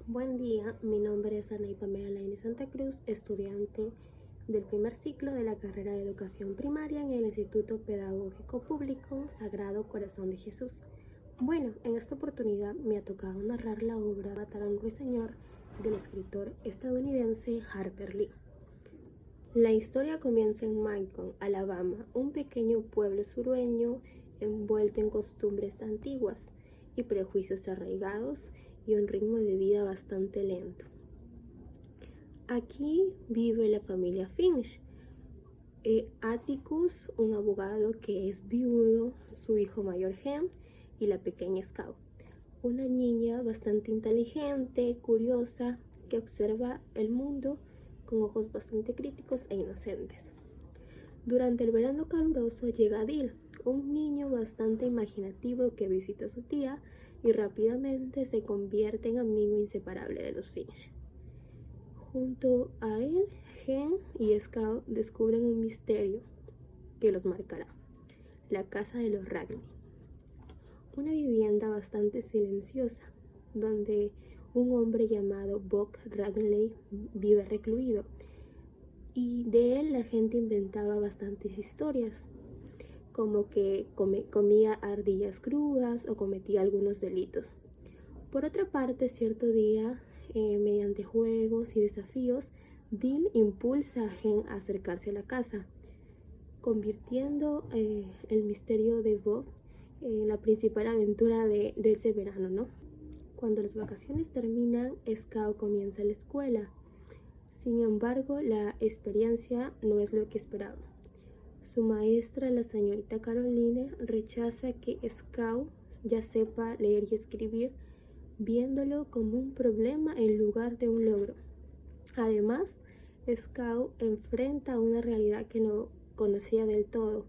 Buen día, mi nombre es Anaí Pamela Laine Santa Cruz, estudiante del primer ciclo de la carrera de Educación Primaria en el Instituto Pedagógico Público Sagrado Corazón de Jesús. Bueno, en esta oportunidad me ha tocado narrar la obra Matar a un ruiseñor del escritor estadounidense Harper Lee. La historia comienza en Macon, Alabama, un pequeño pueblo sureño envuelto en costumbres antiguas y prejuicios arraigados y un ritmo de vida bastante lento. Aquí vive la familia Finch. Atticus, un abogado que es viudo, su hijo mayor Hen y la pequeña Scout, una niña bastante inteligente, curiosa, que observa el mundo con ojos bastante críticos e inocentes. Durante el verano caluroso llega Dill, un niño bastante imaginativo que visita a su tía y rápidamente se convierte en amigo inseparable de los Finch. Junto a él, Hen y Scout descubren un misterio que los marcará: la casa de los Ragley, una vivienda bastante silenciosa donde un hombre llamado Buck Ragley vive recluido, y de él la gente inventaba bastantes historias, como que comía ardillas crudas o cometía algunos delitos. Por otra parte, cierto día, mediante juegos y desafíos, Dill impulsa a Hen a acercarse a la casa, convirtiendo el misterio de Bob en la principal aventura de ese verano, ¿no? Cuando las vacaciones terminan, Scout comienza la escuela. Sin embargo, la experiencia no es lo que esperaba. Su maestra, la señorita Caroline, rechaza que Scout ya sepa leer y escribir, viéndolo como un problema en lugar de un logro. Además, Scout enfrenta una realidad que no conocía del todo: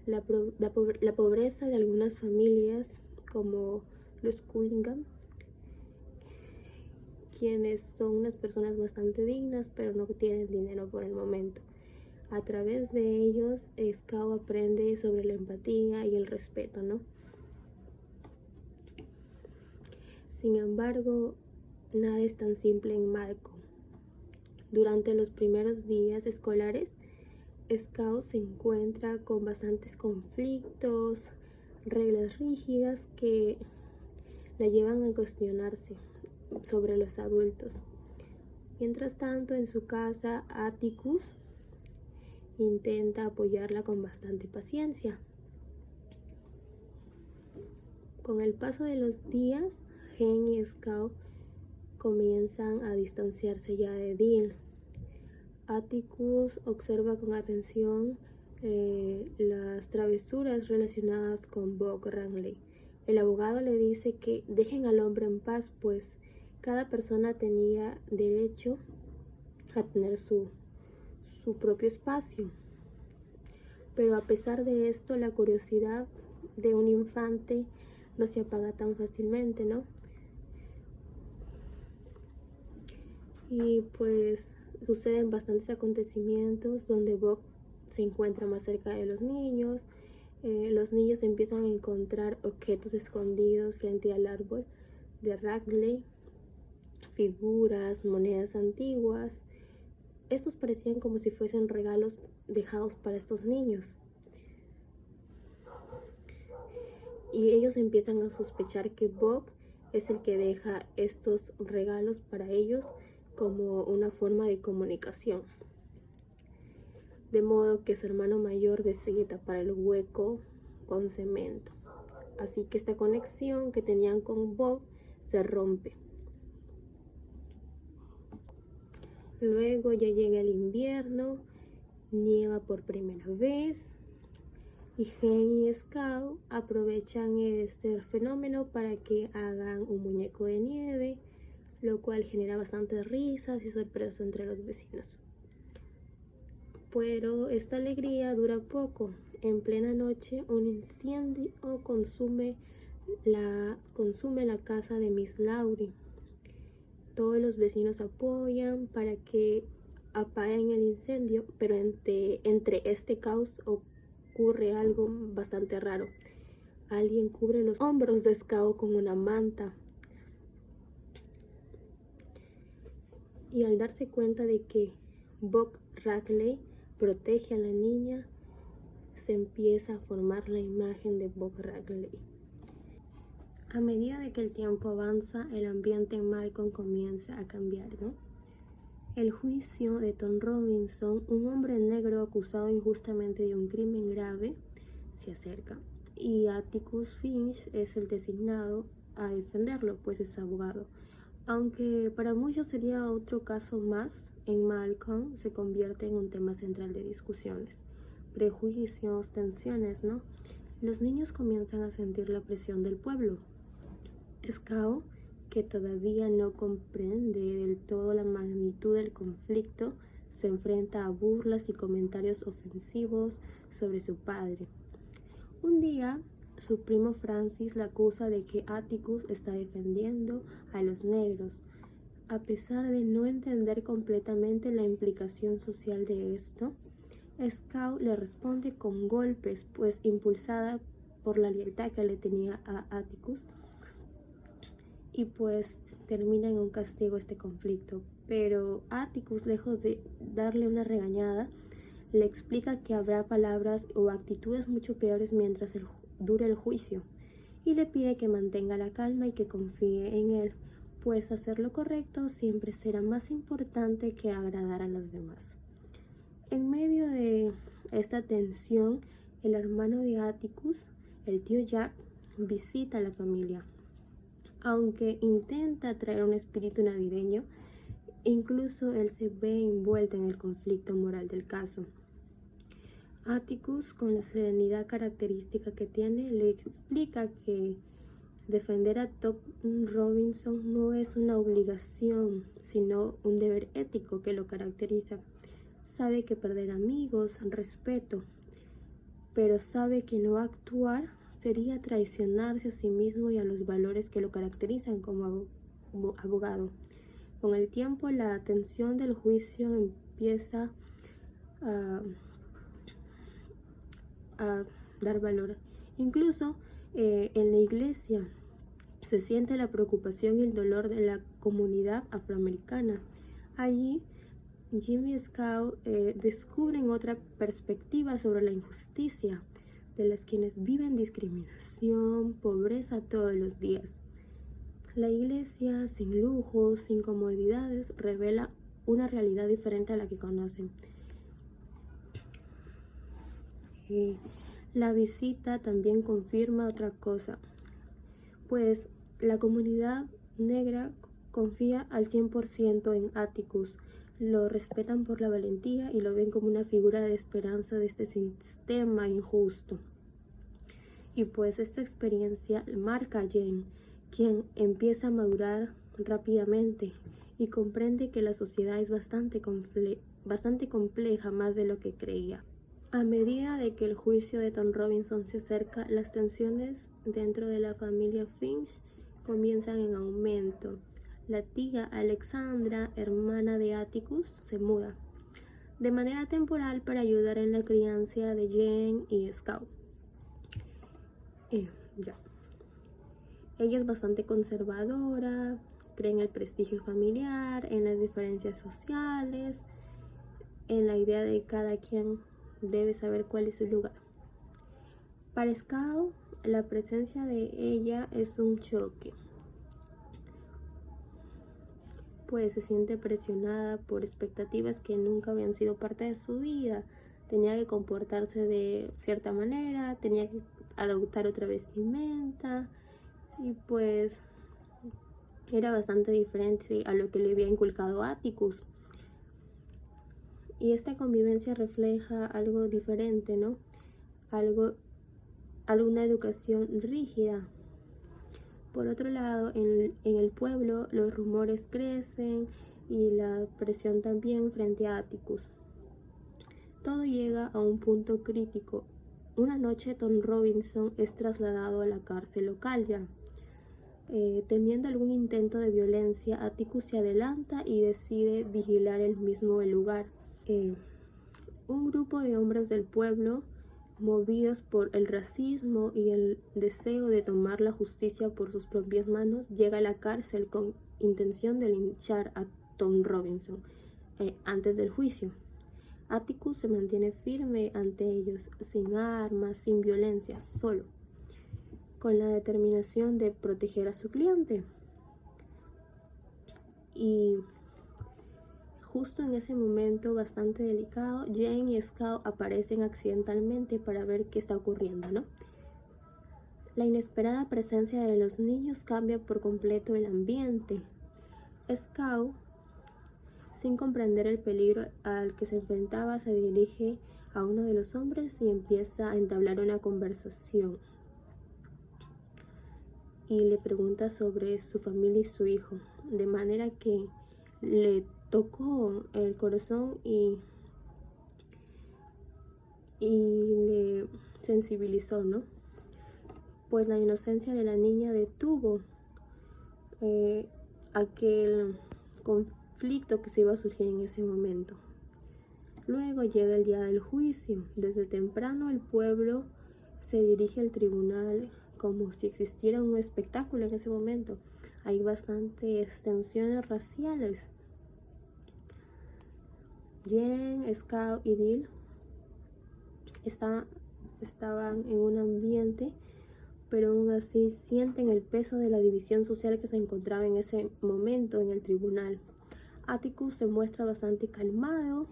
la pobreza de algunas familias, como los Cullingham, quienes son unas personas bastante dignas, pero no tienen dinero por el momento. A través de ellos, Scout aprende sobre la empatía y el respeto, ¿no? Sin embargo, nada es tan simple en Malcolm. Durante los primeros días escolares, Scout se encuentra con bastantes conflictos, reglas rígidas que la llevan a cuestionarse sobre los adultos. Mientras tanto, en su casa, Atticus intenta apoyarla con bastante paciencia. Con el paso de los días, Hen y Scout comienzan a distanciarse ya de Dill. Atticus observa con atención las travesuras relacionadas con Buck Ragley. El abogado le dice que dejen al hombre en paz, pues cada persona tenía derecho a tener su propio espacio. Pero a pesar de esto, la curiosidad de un infante no se apaga tan fácilmente, ¿no? Y pues suceden bastantes acontecimientos donde Buck se encuentra más cerca de los niños. Los niños empiezan a encontrar objetos escondidos frente al árbol de Ragley, figuras, monedas antiguas. Estos parecían como si fuesen regalos dejados para estos niños. Y ellos empiezan a sospechar que Buck es el que deja estos regalos para ellos como una forma de comunicación. De modo que su hermano mayor decide tapar el hueco con cemento. Así que esta conexión que tenían con Buck se rompe. Luego ya llega el invierno, nieva por primera vez, y Hen y Scout aprovechan este fenómeno para que hagan un muñeco de nieve, lo cual genera bastantes risas y sorpresas entre los vecinos. Pero esta alegría dura poco. En plena noche, un incendio consume la casa de Miss Laurie. Todos los vecinos apoyan para que apaguen el incendio, pero entre este caos ocurre algo bastante raro. Alguien cubre los hombros de Scout con una manta. Y al darse cuenta de que Bob Rackley protege a la niña, se empieza a formar la imagen de Bob Rackley. A medida de que el tiempo avanza, el ambiente en Malcolm comienza a cambiar, ¿no? El juicio de Tom Robinson, un hombre negro acusado injustamente de un crimen grave, se acerca. Y Atticus Finch es el designado a defenderlo, pues es abogado. Aunque para muchos sería otro caso más, en Malcolm se convierte en un tema central de discusiones. Prejuicios, tensiones, ¿no? Los niños comienzan a sentir la presión del pueblo. Scout, que todavía no comprende del todo la magnitud del conflicto, se enfrenta a burlas y comentarios ofensivos sobre su padre. Un día, su primo Francis la acusa de que Atticus está defendiendo a los negros. A pesar de no entender completamente la implicación social de esto, Scout le responde con golpes, pues impulsada por la lealtad que le tenía a Atticus, y pues termina en un castigo este conflicto. Pero Atticus, lejos de darle una regañada, le explica que habrá palabras o actitudes mucho peores mientras dure el juicio, y le pide que mantenga la calma y que confíe en él, pues hacer lo correcto siempre será más importante que agradar a los demás. En medio de esta tensión, el hermano de Atticus, el tío Jack, visita a la familia. Aunque intenta traer un espíritu navideño, incluso él se ve envuelto en el conflicto moral del caso. Atticus, con la serenidad característica que tiene, le explica que defender a Tom Robinson no es una obligación, sino un deber ético que lo caracteriza. Sabe que perder amigos, respeto, pero sabe que no actuar sería traicionarse a sí mismo y a los valores que lo caracterizan como abogado. Con el tiempo, la tensión del juicio empieza a dar valor. Incluso en la iglesia se siente la preocupación y el dolor de la comunidad afroamericana. Allí, Jimmy y Scout descubren otra perspectiva sobre la injusticia de las quienes viven discriminación, pobreza todos los días. La iglesia, sin lujos, sin comodidades, revela una realidad diferente a la que conocen. La visita también confirma otra cosa, pues la comunidad negra confía al 100% en Atticus, lo respetan por la valentía y lo ven como una figura de esperanza de este sistema injusto. Y pues esta experiencia marca a Jane, quien empieza a madurar rápidamente y comprende que la sociedad es bastante compleja, más de lo que creía. A medida de que el juicio de Tom Robinson se acerca, las tensiones dentro de la familia Finch comienzan en aumento. La tía Alexandra, hermana de Atticus, se muda de manera temporal para ayudar en la crianza de Jane y Scout. Ella es bastante conservadora, cree en el prestigio familiar, en las diferencias sociales, en la idea de cada quien debe saber cuál es su lugar. Para Scout, la presencia de ella es un choque, pues se siente presionada por expectativas que nunca habían sido parte de su vida. Tenía que comportarse de cierta manera, tenía que adoptar otra vestimenta, y pues era bastante diferente a lo que le había inculcado Atticus. Y esta convivencia refleja algo diferente, ¿no? Alguna educación rígida. Por otro lado, en el pueblo los rumores crecen y la presión también frente a Atticus. Todo llega a un punto crítico. Una noche Tom Robinson es trasladado a la cárcel local ya. Temiendo algún intento de violencia, Atticus se adelanta y decide vigilar el lugar. Un grupo de hombres del pueblo, movidos por el racismo y el deseo de tomar la justicia por sus propias manos, llega a la cárcel con intención de linchar a Tom Robinson antes del juicio. Atticus se mantiene firme ante ellos, sin armas, sin violencia, solo, con la determinación de proteger a su cliente. Y justo en ese momento bastante delicado, Jane y Scout aparecen accidentalmente para ver qué está ocurriendo, ¿no? La inesperada presencia de los niños cambia por completo el ambiente. Scout, sin comprender el peligro al que se enfrentaba, se dirige a uno de los hombres y empieza a entablar una conversación. Y le pregunta sobre su familia y su hijo, de manera que le tocó el corazón y le sensibilizó, ¿no? Pues la inocencia de la niña detuvo aquel conflicto que se iba a surgir en ese momento. Luego llega el día del juicio. Desde temprano el pueblo se dirige al tribunal como si existiera un espectáculo en ese momento. Hay bastantes tensiones raciales. Jen, Scout y Dill estaban en un ambiente, pero aún así sienten el peso de la división social que se encontraba en ese momento en el tribunal. Atticus se muestra bastante calmado.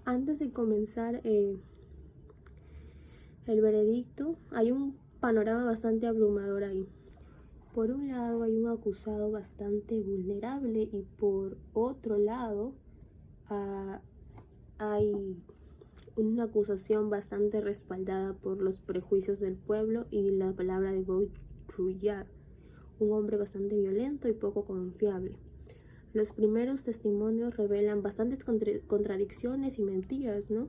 Antes de comenzar el veredicto, hay un panorama bastante abrumador ahí. Por un lado hay un acusado bastante vulnerable y por otro lado hay una acusación bastante respaldada por los prejuicios del pueblo y la palabra de Baudrillard, un hombre bastante violento y poco confiable. Los primeros testimonios revelan bastantes contradicciones y mentiras, ¿no?,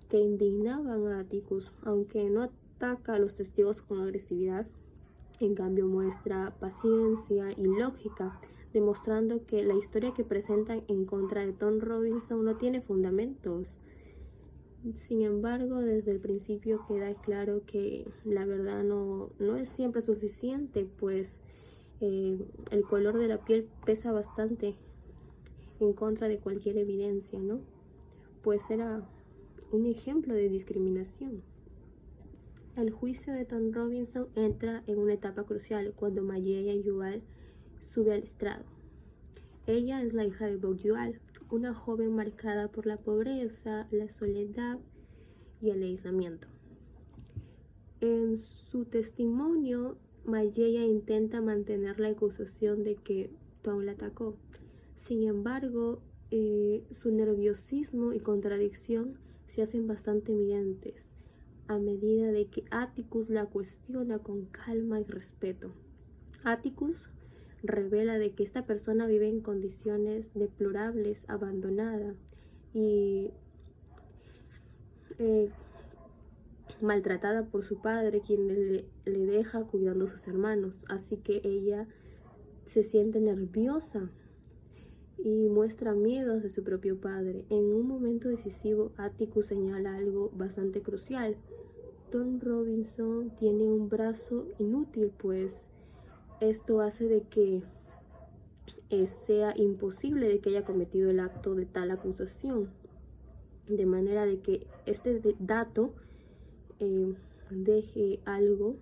que indignaban a Atticus, aunque no ataca a los testigos con agresividad. En cambio muestra paciencia y lógica, demostrando que la historia que presentan en contra de Tom Robinson no tiene fundamentos. Sin embargo, desde el principio queda claro que la verdad no es siempre suficiente, pues el color de la piel pesa bastante en contra de cualquier evidencia, ¿no? Pues era un ejemplo de discriminación. El juicio de Tom Robinson entra en una etapa crucial cuando Mayella Yuval sube al estrado. Ella es la hija de Bob Yuval, una joven marcada por la pobreza, la soledad y el aislamiento. En su testimonio, Mayella intenta mantener la acusación de que Tom la atacó. Sin embargo, su nerviosismo y contradicción se hacen bastante evidentes a medida de que Atticus la cuestiona con calma y respeto. Atticus revela de que esta persona vive en condiciones deplorables, abandonada y maltratada por su padre, quien le deja cuidando a sus hermanos. Así que ella se siente nerviosa y muestra miedo hacia su propio padre. En un momento decisivo, Atticus señala algo bastante crucial. Tom Robinson tiene un brazo inútil, pues esto hace de que sea imposible de que haya cometido el acto de tal acusación. De manera de que este dato deje algo,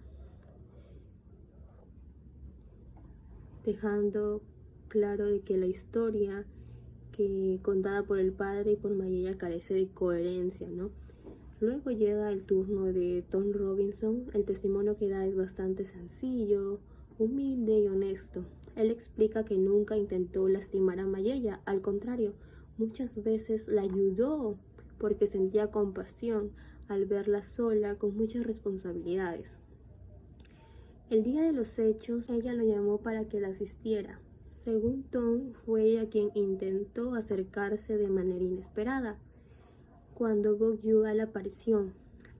dejando claro de que la historia contada por el padre y por Mayella carece de coherencia, ¿no? Luego llega el turno de Tom Robinson. El testimonio que da es bastante sencillo, humilde y honesto. Él explica que nunca intentó lastimar a Mayella, al contrario, muchas veces la ayudó porque sentía compasión al verla sola con muchas responsabilidades. El día de los hechos, ella lo llamó para que la asistiera. Según Tom, fue ella quien intentó acercarse de manera inesperada. Cuando Bob Yuval apareció,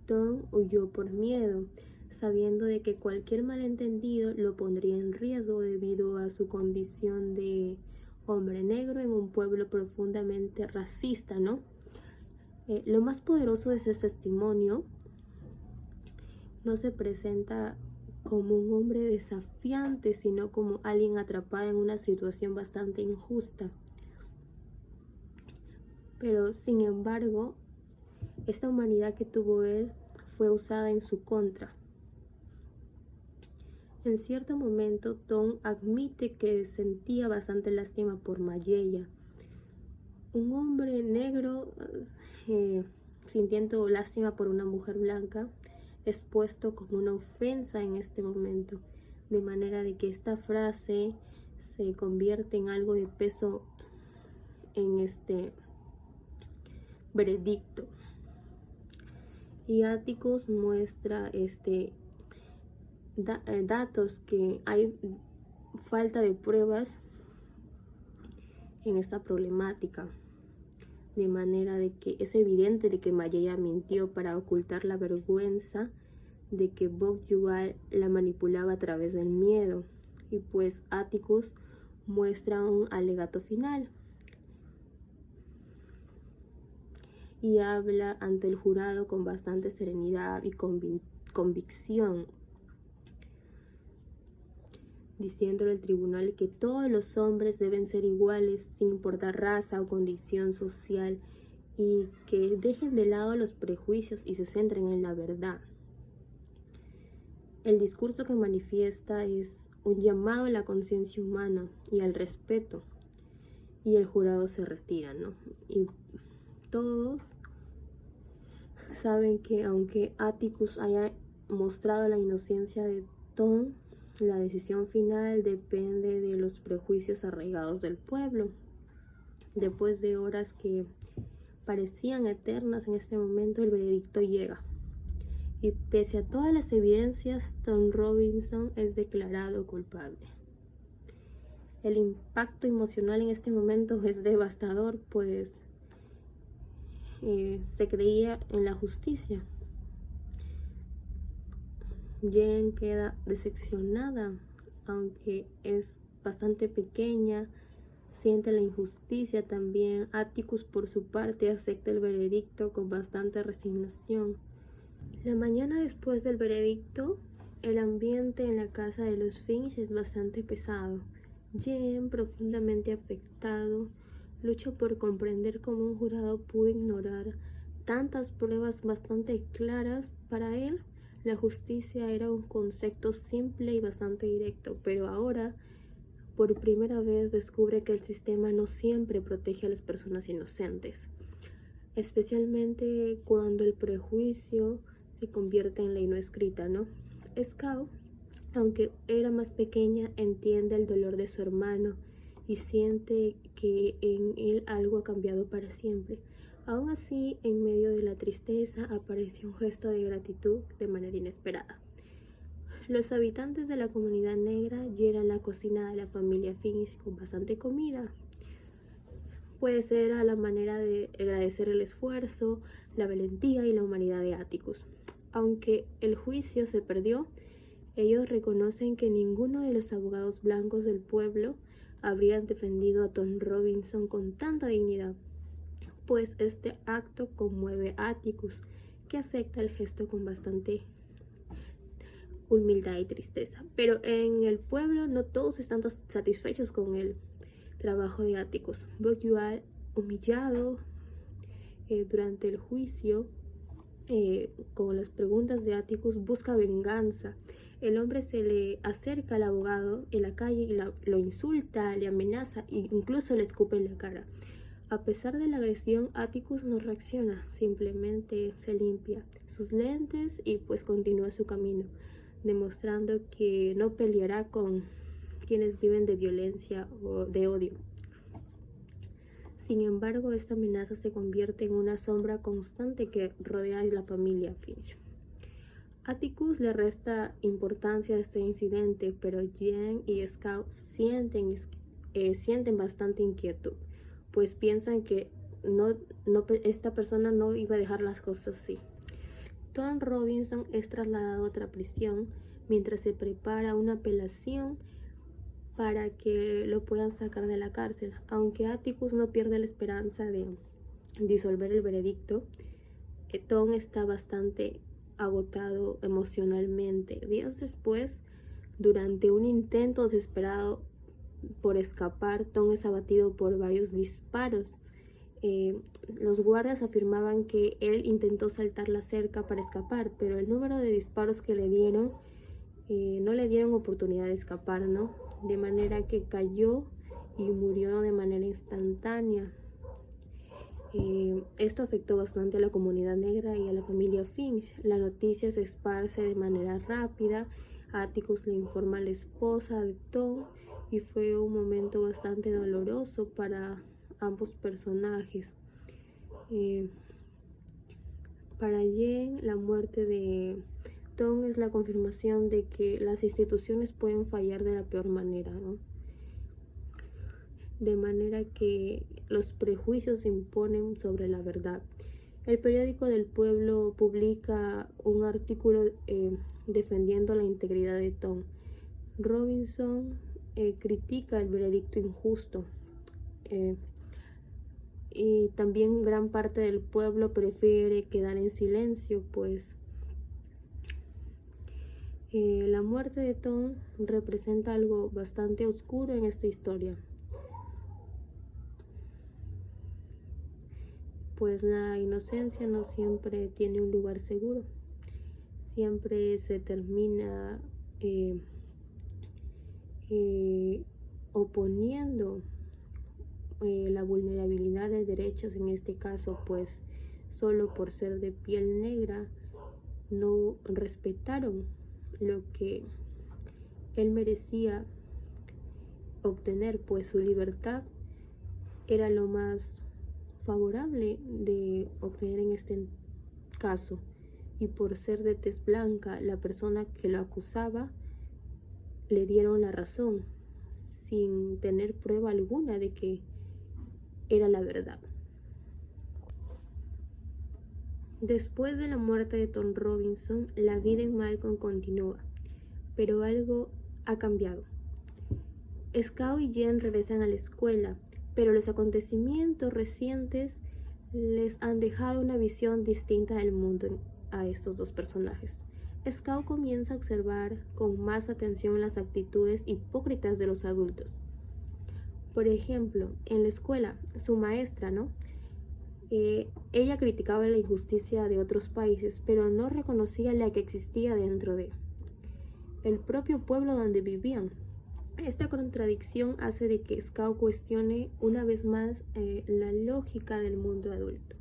Tom huyó por miedo, sabiendo de que cualquier malentendido lo pondría en riesgo debido a su condición de hombre negro en un pueblo profundamente racista, ¿no? Lo más poderoso de ese testimonio no se presenta como un hombre desafiante, sino como alguien atrapado en una situación bastante injusta. Pero sin embargo, esta humanidad que tuvo él fue usada en su contra. En cierto momento, Tom admite que sentía bastante lástima por Mayella, un hombre negro sintiendo lástima por una mujer blanca, es puesto como una ofensa en este momento, de manera de que esta frase se convierte en algo de peso en este veredicto. Y Atticus muestra datos que hay falta de pruebas en esta problemática, de manera de que es evidente de que Mayella mintió para ocultar la vergüenza de que Bok-Yug'al la manipulaba a través del miedo, y pues Atticus muestra un alegato final y habla ante el jurado con bastante serenidad y convicción, diciéndole al tribunal que todos los hombres deben ser iguales sin importar raza o condición social, y que dejen de lado los prejuicios y se centren en la verdad. El discurso que manifiesta es un llamado a la conciencia humana y al respeto, y el jurado se retira, ¿no? Y todos saben que aunque Atticus haya mostrado la inocencia de Tom, la decisión final depende de los prejuicios arraigados del pueblo. Después de horas que parecían eternas, en este momento el veredicto llega. Y pese a todas las evidencias, Tom Robinson es declarado culpable. El impacto emocional en este momento es devastador, pues se creía en la justicia. Jen queda decepcionada, aunque es bastante pequeña, siente la injusticia también. Atticus, por su parte, acepta el veredicto con bastante resignación. La mañana después del veredicto, el ambiente en la casa de los Finch es bastante pesado. Jen, profundamente afectado, lucha por comprender cómo un jurado pudo ignorar tantas pruebas bastante claras. Para él, la justicia era un concepto simple y bastante directo, pero ahora, por primera vez, descubre que el sistema no siempre protege a las personas inocentes, especialmente cuando el prejuicio se convierte en ley no escrita, ¿no? Scout, aunque era más pequeña, entiende el dolor de su hermano y siente que en él algo ha cambiado para siempre. Aún así, en medio de la tristeza, aparece un gesto de gratitud de manera inesperada. Los habitantes de la comunidad negra llenan la cocina de la familia Finch con bastante comida. Puede ser a la manera de agradecer el esfuerzo, la valentía y la humanidad de Atticus. Aunque el juicio se perdió, ellos reconocen que ninguno de los abogados blancos del pueblo habrían defendido a Tom Robinson con tanta dignidad, pues este acto conmueve a Atticus, que acepta el gesto con bastante humildad y tristeza. Pero en el pueblo no todos están satisfechos con el trabajo de Atticus. Bok-Yug'al, humillado durante el juicio, con las preguntas de Atticus, busca venganza. El hombre se le acerca al abogado en la calle y lo insulta, le amenaza e incluso le escupe en la cara. A pesar de la agresión, Atticus no reacciona, simplemente se limpia sus lentes y pues continúa su camino, demostrando que no peleará con quienes viven de violencia o de odio. Sin embargo, esta amenaza se convierte en una sombra constante que rodea a la familia Finch. Atticus le resta importancia a este incidente, pero Jen y Scout sienten bastante inquietud, pues piensan que esta persona no iba a dejar las cosas así. Tom Robinson es trasladado a otra prisión mientras se prepara una apelación para que lo puedan sacar de la cárcel. Aunque Atticus no pierde la esperanza de disolver el veredicto, Tom está bastante agotado emocionalmente. Días después, durante un intento desesperado por escapar, Tom es abatido por varios disparos. Los guardias afirmaban que él intentó saltar la cerca para escapar, pero el número de disparos que le dieron no le dieron oportunidad de escapar, ¿no? De manera que cayó y murió de manera instantánea. Esto afectó bastante a la comunidad negra y a la familia Finch. La noticia se esparce de manera rápida. Atticus le informa a la esposa de Tom y fue un momento bastante doloroso para ambos personajes. Para Jen, la muerte de Tom es la confirmación de que las instituciones pueden fallar de la peor manera, ¿no? De manera que los prejuicios se imponen sobre la verdad. El periódico del pueblo publica un artículo defendiendo la integridad de Tom. Robinson critica el veredicto injusto y también gran parte del pueblo prefiere quedar en silencio, pues la muerte de Tom representa algo bastante oscuro en esta historia. Pues la inocencia no siempre tiene un lugar seguro, siempre se termina oponiendo la vulnerabilidad de derechos, en este caso pues solo por ser de piel negra no respetaron lo que él merecía obtener, pues su libertad era lo más favorable de obtener en este caso, y por ser de tez blanca, la persona que lo acusaba le dieron la razón sin tener prueba alguna de que era la verdad. Después de la muerte de Tom Robinson, la vida en Malcolm continúa, pero algo ha cambiado. Scout y Jen regresan a la escuela, pero los acontecimientos recientes les han dejado una visión distinta del mundo a estos dos personajes. Scout comienza a observar con más atención las actitudes hipócritas de los adultos. Por ejemplo, en la escuela, su maestra, ella criticaba la injusticia de otros países, pero no reconocía la que existía dentro de el propio pueblo donde vivían. Esta contradicción hace de que Scout cuestione una vez más la lógica del mundo adulto.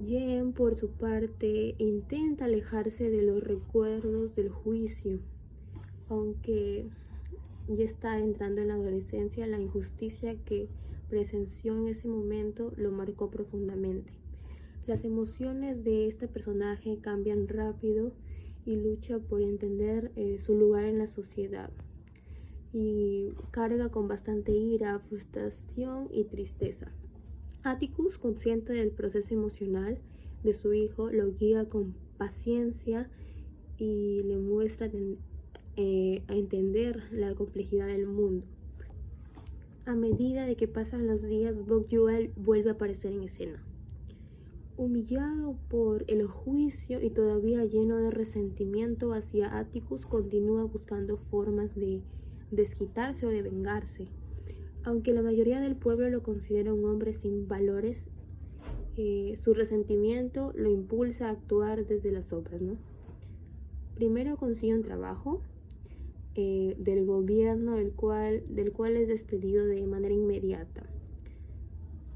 Jen, por su parte, intenta alejarse de los recuerdos del juicio, aunque ya está entrando en la adolescencia. La injusticia que presenció en ese momento lo marcó profundamente. Las emociones de este personaje cambian rápido y lucha por entender su lugar en la sociedad, y carga con bastante ira, frustración y tristeza. Atticus, consciente del proceso emocional de su hijo, lo guía con paciencia y le muestra a entender la complejidad del mundo. A medida de que pasan los días, Buck Joel vuelve a aparecer en escena. Humillado por el juicio y todavía lleno de resentimiento hacia Atticus, continúa buscando formas de desquitarse o de vengarse. Aunque la mayoría del pueblo lo considera un hombre sin valores, su resentimiento lo impulsa a actuar desde las sombras, Primero consigue un trabajo del gobierno del cual es despedido de manera inmediata,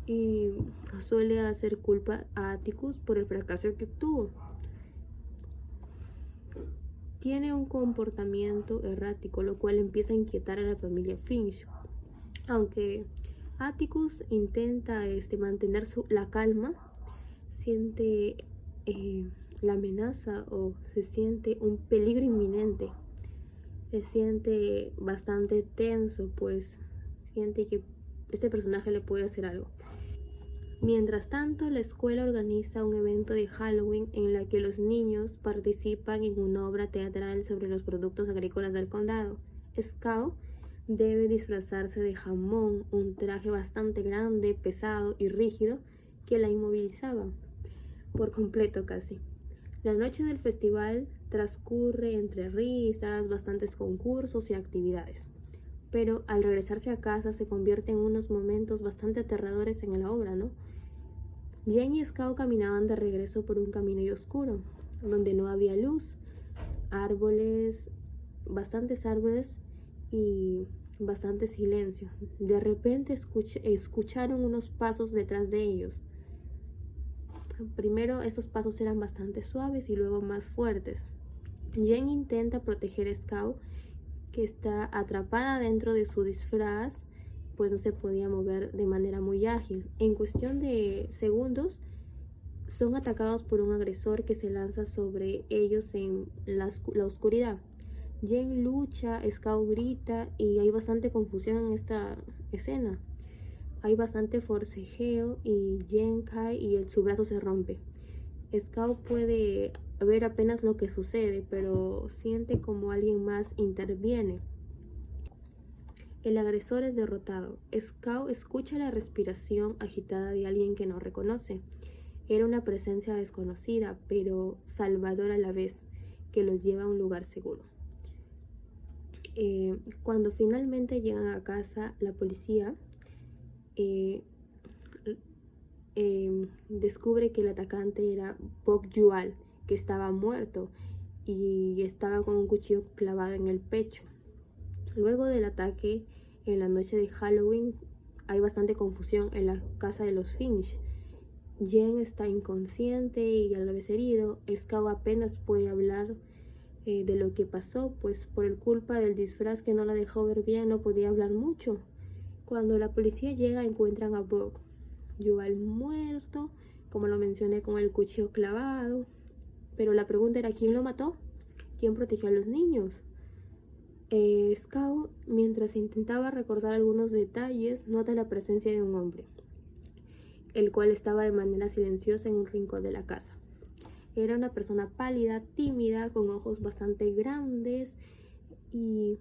y suele hacer culpa a Atticus por el fracaso que obtuvo. Tiene un comportamiento errático, lo cual empieza a inquietar a la familia Finch. Aunque Atticus intenta mantener la calma, siente la amenaza o se siente un peligro inminente. Se siente bastante tenso, pues siente que este personaje le puede hacer algo. Mientras tanto, la escuela organiza un evento de Halloween en la que los niños participan en una obra teatral sobre los productos agrícolas del condado. Scout debe disfrazarse de jamón, un traje bastante grande, pesado y rígido que la inmovilizaba por completo casi. La noche del festival transcurre entre risas, bastantes concursos y actividades, pero al regresarse a casa se convierte en unos momentos bastante aterradores en la obra, ¿no? Jen y Scout caminaban de regreso por un camino oscuro, donde no había luz, bastantes árboles y bastante silencio. De repente escucharon unos pasos detrás de ellos. Primero esos pasos eran bastante suaves y luego más fuertes. Jen intenta proteger a Scout, que está atrapada dentro de su disfraz, pues no se podía mover de manera muy ágil. En cuestión de segundos son atacados por un agresor que se lanza sobre ellos en la oscuridad. Jen lucha, Scout grita y hay bastante confusión en esta escena. Hay bastante forcejeo y Jen cae y su brazo se rompe. Scout puede ver apenas lo que sucede, pero siente como alguien más interviene. El agresor es derrotado. Scout escucha la respiración agitada de alguien que no reconoce. Era una presencia desconocida, pero salvadora a la vez, que los lleva a un lugar seguro. Cuando finalmente llegan a casa, la policía descubre que el atacante era Bok Yual, que estaba muerto y estaba con un cuchillo clavado en el pecho. Luego del ataque, en la noche de Halloween, hay bastante confusión en la casa de los Finch. Jen está inconsciente y a la vez herido. Scout apenas puede hablar de lo que pasó, pues por el culpa del disfraz que no la dejó ver bien no podía hablar mucho. Cuando la policía llega encuentran a Bok Yual muerto, como lo mencioné, con el cuchillo clavado, pero la pregunta era ¿quién lo mató? ¿Quién protegió a los niños? Scout, mientras intentaba recordar algunos detalles, nota la presencia de un hombre, el cual estaba de manera silenciosa en un rincón de la casa. Era una persona pálida, tímida, con ojos bastante grandes, y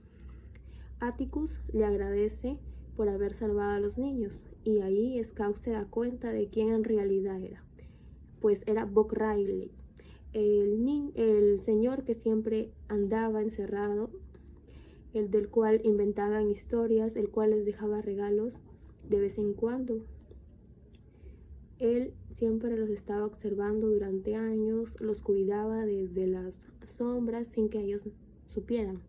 Atticus le agradece por haber salvado a los niños, y ahí Scout se da cuenta de quién en realidad era, pues era Bok Riley, el señor que siempre andaba encerrado, el del cual inventaban historias, el cual les dejaba regalos de vez en cuando. Él siempre los estaba observando durante años, los cuidaba desde las sombras sin que ellos supieran.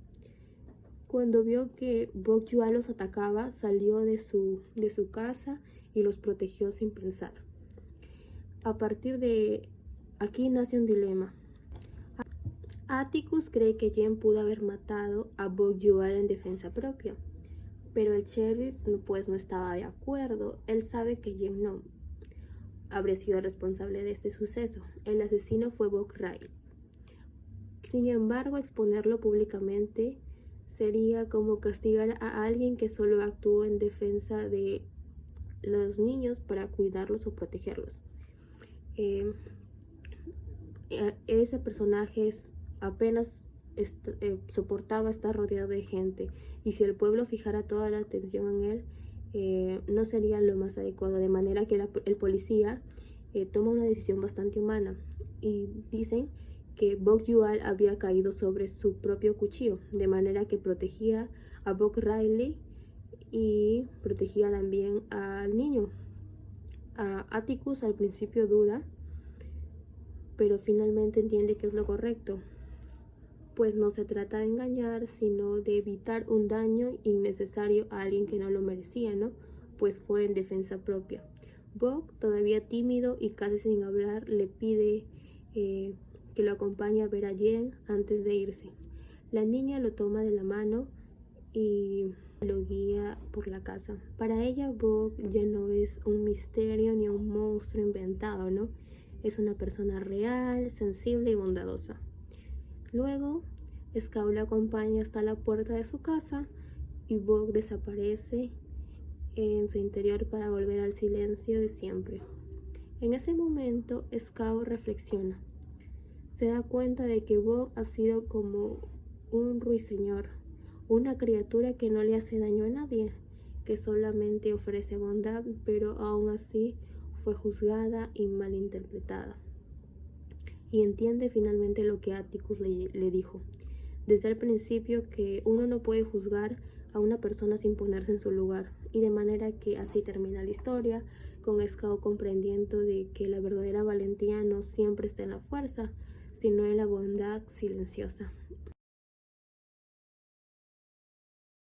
Cuando vio que Bok Yual los atacaba, salió de su casa y los protegió sin pensar. A partir de aquí nace un dilema. Atticus cree que Jen pudo haber matado a Bok Yual en defensa propia, pero el sheriff no estaba de acuerdo. Él sabe que Jen no habría sido responsable de este suceso. El asesino fue Bok Riley. Sin embargo, exponerlo públicamente sería como castigar a alguien que solo actuó en defensa de los niños para cuidarlos o protegerlos. Ese personaje apenas soportaba estar rodeado de gente, y si el pueblo fijara toda la atención en él, no sería lo más adecuado, de manera que el policía toma una decisión bastante humana y dicen que Bok Yual había caído sobre su propio cuchillo, de manera que protegía a Bok Riley y protegía también al niño. Atticus al principio duda, pero finalmente entiende que es lo correcto, pues no se trata de engañar, sino de evitar un daño innecesario a alguien que no lo merecía, ¿no? Pues fue en defensa propia. Bok, todavía tímido y casi sin hablar, le pide que lo acompañe a ver a Jen antes de irse. La niña lo toma de la mano y lo guía por la casa. Para ella, Bok ya no es un misterio ni un monstruo inventado, ¿no? Es una persona real, sensible y bondadosa. Luego, Scout la acompaña hasta la puerta de su casa y Bok desaparece en su interior para volver al silencio de siempre. En ese momento, Scout reflexiona. Se da cuenta de que Bok ha sido como un ruiseñor, una criatura que no le hace daño a nadie, que solamente ofrece bondad, pero aún así fue juzgada y malinterpretada. y entiende finalmente lo que Atticus le dijo desde el principio, que uno no puede juzgar a una persona sin ponerse en su lugar, y de manera que así termina la historia, con Scout comprendiendo de que la verdadera valentía no siempre está en la fuerza, sino en la bondad silenciosa.